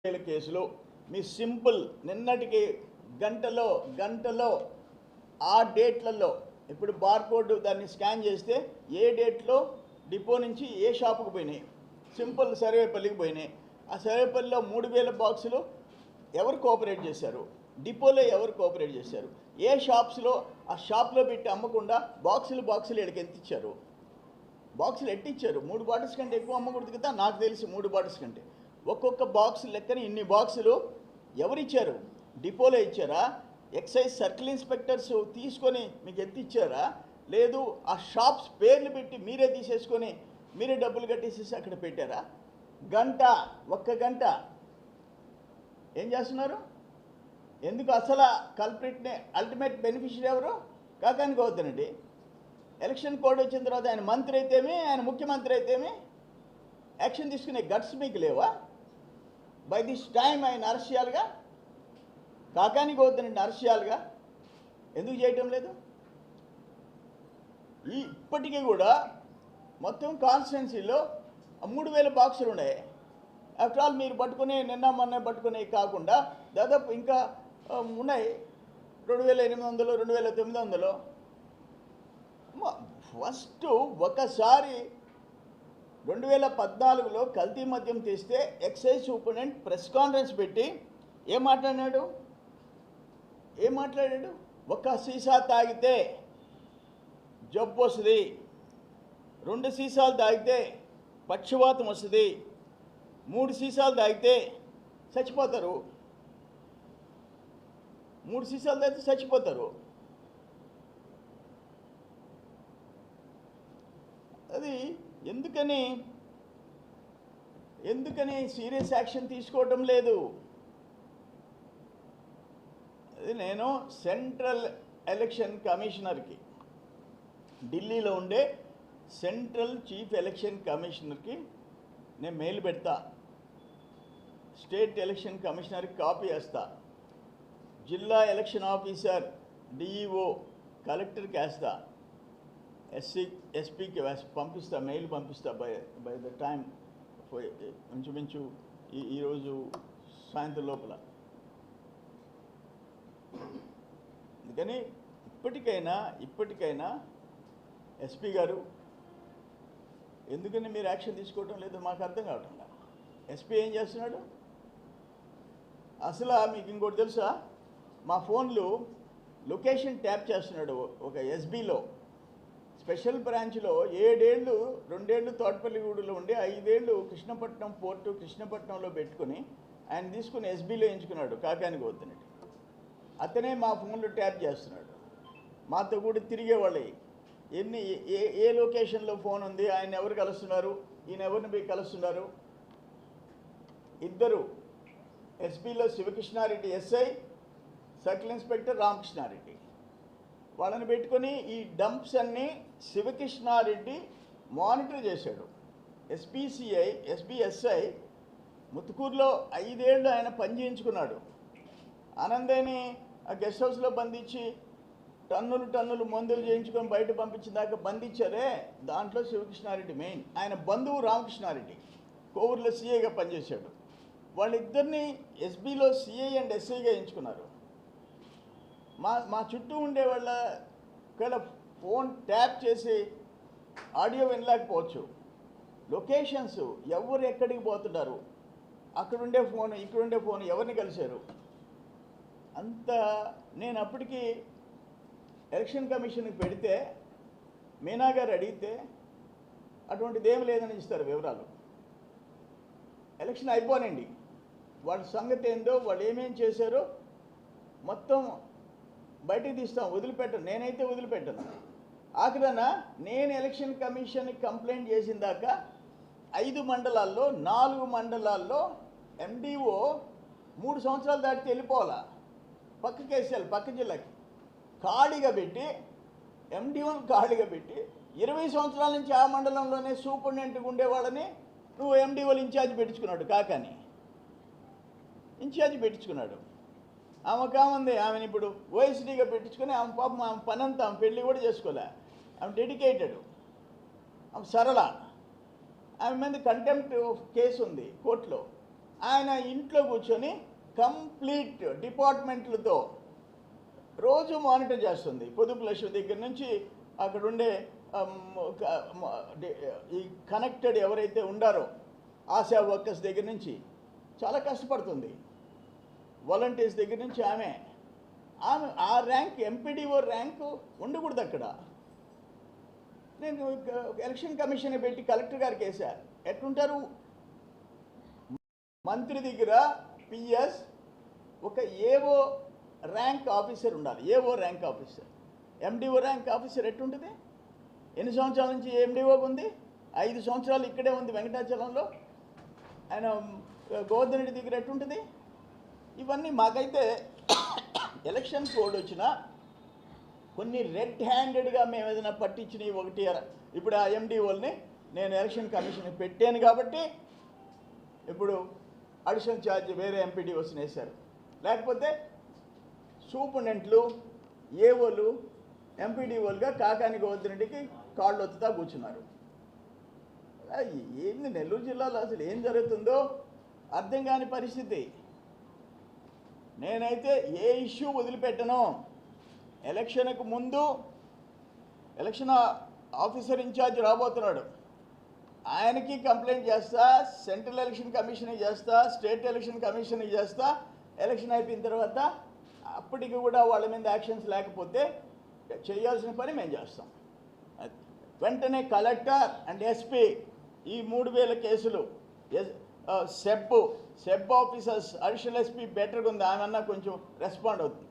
కేసులో మీ సింపుల్ నిన్నటికి గంటలో ఆ డేట్లలో ఇప్పుడు బార్కోడ్ దాన్ని స్కాన్ చేస్తే ఏ డేట్లో డిపో నుంచి ఏ షాపుకు పోయినాయి, సింపుల్ సర్వేపల్లికి పోయినాయి. ఆ సర్వేపల్లిలో 3000 బాక్సులు ఎవరు కోఆపరేట్ చేశారు, డిపోలో ఎవరు కోఆపరేట్ చేశారు, ఏ షాప్స్లో ఆ షాప్లో పెట్టి అమ్మకుండా బాక్సులు వీళ్ళకి ఎంత ఇచ్చారు, బాక్సులు ఎట్టిచ్చారు. 3 బాటిల్స్ కంటే ఎక్కువ అమ్మకూడదు కదా, నాకు తెలిసి 3 బాటిల్స్ కంటే. ఒక్కొక్క బాక్స్ లెక్కన ఇన్ని బాక్సులు ఎవరిచ్చారు, డిపోలో ఇచ్చారా, ఎక్సైజ్ సర్కిల్ ఇన్స్పెక్టర్స్ తీసుకొని మీకు ఎంత ఇచ్చారా, లేదు ఆ షాప్స్ పేర్లు పెట్టి మీరే తీసేసుకొని మీరే డబ్బులు కట్టేసేసి అక్కడ పెట్టారా. ఒక్క గంట ఏం చేస్తున్నారు? ఎందుకు అసలు కల్ప్రిట్ని అల్టిమేట్ బెనిఫిషియరీ ఎవరు? కాకాని గోవర్ధన్ రెడ్డి. ఎలక్షన్ కోడ్ వచ్చిన తర్వాత ఆయన మంత్రి అయితేమి, ఆయన ముఖ్యమంత్రి అయితేమి యాక్షన్ తీసుకునే గట్స్ మీకు లేవా? బై దిస్ టైం ఆయన అరెస్ట్ చేయాలిగా, కాకాని గోవర్ధన్ రెడ్డిని అరెస్ట్ చేయాలిగా, ఎందుకు చేయటం లేదు? ఇప్పటికీ కూడా మొత్తం కాన్స్టిట్యున్సీలో 3000 బాక్సులు ఉన్నాయి. ఆఫ్టర్ ఆల్ మీరు పట్టుకునే నిన్న మొన్న పట్టుకునే కాకుండా దాదాపు ఇంకా ఉన్నాయి 2800 2900. ఫస్ట్ ఒకసారి 2014లో కల్తీ మద్యం తీస్తే ఎక్సైజ్ సూపరింటెండెంట్ ప్రెస్ కాన్ఫరెన్స్ పెట్టి ఏం మాట్లాడాడు? ఒక సీసా తాగితే జబ్బు వస్తుంది, 2 సీసాలు తాగితే పక్షవాతం వస్తుంది, 3 సీసాలు తాగితే చచ్చిపోతారు, 3 సీసాలు తాగితే చచ్చిపోతారు. అది ఎందుకని సీరియస్ యాక్షన్ తీసుకోవటం లేదు? అది నేను సెంట్రల్ ఎలక్షన్ కమిషనర్కి, ఢిల్లీలో ఉండే సెంట్రల్ చీఫ్ ఎలక్షన్ కమిషనర్కి నేను మెయిల్ పెడతా, స్టేట్ ఎలక్షన్ కమిషనర్కి కాపీ వేస్తా, జిల్లా ఎలక్షన్ ఆఫీసర్ డిఈఓ కలెక్టర్కి వేస్తా, ఎస్పీకి పంపిస్తా, మెయిల్ పంపిస్తా బై ద టైం ఇంచుమించు ఈరోజు సాయంత్రం లోపల. అందుకని ఇప్పటికైనా ఎస్పీ గారు ఎందుకని మీరు యాక్షన్ తీసుకోవటం లేదో మాకు అర్థం కావటం లేదు. ఎస్పీ ఏం చేస్తున్నాడు అసలు? మీకు ఇంకోటి తెలుసా? మా ఫోన్లు లొకేషన్ ట్యాప్ చేస్తున్నాడు ఒక ఎస్బీలో, స్పెషల్ బ్రాంచ్లో 7 ఏళ్ళు, 2 ఏళ్ళు తోటపల్లిగూడలో ఉండి 5 ఏళ్ళు కృష్ణపట్నం పోర్టు కృష్ణపట్నంలో పెట్టుకుని ఆయన తీసుకుని ఎస్బీలో ఎంచుకున్నాడు కాకాని గోవర్ధన్ రెడ్డి. అతనే మా ఫోన్లో ట్యాప్ చేస్తున్నాడు. మాతో కూడా తిరిగేవాళ్ళు ఏ లొకేషన్లో ఫోన్ ఉంది, ఆయన ఎవరు కలుస్తున్నారు, ఈయన ఎవరిని పోయి కలుస్తున్నారు. ఇద్దరు ఎస్పీలో Sivakrishnareddy SI, circle inspector Ramakrishnareddy, వాళ్ళని పెట్టుకొని ఈ డంప్స్ అన్నీ శివకృష్ణారెడ్డి మానిటర్ చేశాడు. ఎస్బీఎస్ఐ ముత్తుకూరులో 5 ఏళ్ళు ఆయన పని చేయించుకున్నాడు. ఆనందేని ఆ గెస్ట్ హౌస్లో బంధించి టన్నులు మందులు చేయించుకొని బయట పంపించిన దాకా బంధించారే, దాంట్లో శివకృష్ణారెడ్డి మెయిన్. ఆయన బంధువు రామకృష్ణారెడ్డి కోవూరులో సిఐగా పనిచేశాడు. వాళ్ళిద్దరిని ఎస్బీలో సిఐ అండ్ ఎస్ఐగా ఎంచుకున్నారు. మా చుట్టూ ఉండే వాళ్ళ ఒకవేళ ఫోన్ ట్యాప్ చేసి ఆడియో వినలేకపోవచ్చు. లొకేషన్స్ ఎవరు ఎక్కడికి పోతున్నారు, అక్కడుండే ఫోన్ ఇక్కడుండే ఫోన్ ఎవరిని కలిశారు అంత. నేను అప్పటికి ఎలక్షన్ కమిషన్కి పెడితే మీనా గారు అడిగితే అటువంటిది ఏమి లేదని ఇస్తారు వివరాలు. ఎలక్షన్ అయిపోనండి, వాళ్ళ సంగతి ఏందో, వాళ్ళు ఏమేం చేశారో మొత్తం బయటికి తీస్తాం, వదిలిపెట్టను. నేనైతే వదిలిపెట్టను. ఆఖరన నేను ఎలక్షన్ కమిషన్కి కంప్లైంట్ చేసిన దాకా 5 మండలాల్లో 4 మండలాల్లో ఎండిఓ 3 సంవత్సరాలు దాటితే వెళ్ళిపోవాలా, పక్కకి వేసేయాలి, పక్క జిల్లాకి. ఖాళీగా పెట్టి ఎండిఓని ఖాళీగా పెట్టి 20 సంవత్సరాల నుంచి ఆ మండలంలోనే సూపరింటెండెంట్గా ఉండేవాళ్ళని నువ్వు ఎండిఓలు ఇన్ఛార్జ్ పెట్టించుకున్నాడు. కాకాని ఇన్ఛార్జ్ పెట్టించుకున్నాడు. ఆమె కామంది, ఆమెను ఇప్పుడు ఓఎస్డీగా పెట్టించుకొని ఆమె పాపం ఆమె పనంతా, ఆమె పెళ్ళి కూడా చేసుకోలే, ఆమె డెడికేటెడ్, ఆమె సరళ. ఆమె మీద కంటెంప్ట్ కేసు ఉంది కోర్టులో. ఆయన ఇంట్లో కూర్చొని కంప్లీట్ డిపార్ట్మెంట్లతో రోజు మానిటర్ చేస్తుంది. పొదుపు లక్ష్యం దగ్గర నుంచి అక్కడ ఉండే ఈ కనెక్టెడ్ ఎవరైతే ఉండారో ఆశా వర్కర్స్ దగ్గర నుంచి చాలా కష్టపడుతుంది. వాలంటీర్స్ దగ్గర నుంచి ఆమె ఆ ర్యాంక్ ఎంపీడీఓ ర్యాంకు ఉండకూడదు అక్కడ. నేను ఎలక్షన్ కమిషన్ పెట్టి కలెక్టర్ గారికి వేసా. ఎట్లుంటారు మంత్రి దగ్గర పిఎస్ ఒక ఏవో ర్యాంక్ ఆఫీసర్ ఉండాలి. AO rank officer. MDO rank officer ఎట్టుంటుంది? ఎన్ని సంవత్సరాల నుంచి ఎండిఓగా ఉంది? 5 సంవత్సరాలు ఇక్కడే ఉంది వెంకటాచలంలో. ఆయన గోవర్ధన్ రెడ్డి దగ్గర ఎట్టుంటుంది? ఇవన్నీ మాకైతే ఎలక్షన్ కోడ్ వచ్చినా కొన్ని రెడ్ హ్యాండెడ్గా మేము ఏదైనా పట్టించినవి ఒకటి. ఇప్పుడు ఆ ఎండిఓల్ని నేను ఎలక్షన్ కమిషన్కి పెట్టాను కాబట్టి ఇప్పుడు అడిషనల్ ఛార్జ్ వేరే ఎంపీడీఓస్ని వేశారు. లేకపోతే సూపరింటెండెంట్లు ఏఓలు ఎంపీడీఓలుగా కాకాని గోవర్ధన్ రెడ్డికి కాళ్ళు ఒత్తుతా కూర్చున్నారు. ఏంది నెల్లూరు జిల్లాలో అసలు ఏం జరుగుతుందో అర్థం కాని పరిస్థితి. నేనైతే ఏ ఇష్యూ వదిలిపెట్టను. ఎలక్షన్కు ముందు ఎలక్షన్ ఆఫీసర్ ఇన్ఛార్జ్ రాబోతున్నాడు, ఆయనకి కంప్లైంట్ చేస్తా, సెంట్రల్ ఎలక్షన్ కమిషన్కి చేస్తా, స్టేట్ ఎలక్షన్ కమిషన్కి చేస్తా. ఎలక్షన్ అయిపోయిన తర్వాత అప్పటికి కూడా వాళ్ళ మీద యాక్షన్స్ లేకపోతే చేయాల్సిన పని మేము చేస్తాం. వెంటనే కలెక్టర్ అండ్ ఎస్పీ ఈ 3000 కేసులు, సెబ్ ఆఫీసర్స్, అడిషనల్ ఎస్పీ బెటర్గా ఉంది, ఆమెన్నా కొంచెం రెస్పాండ్ అవుతుంది.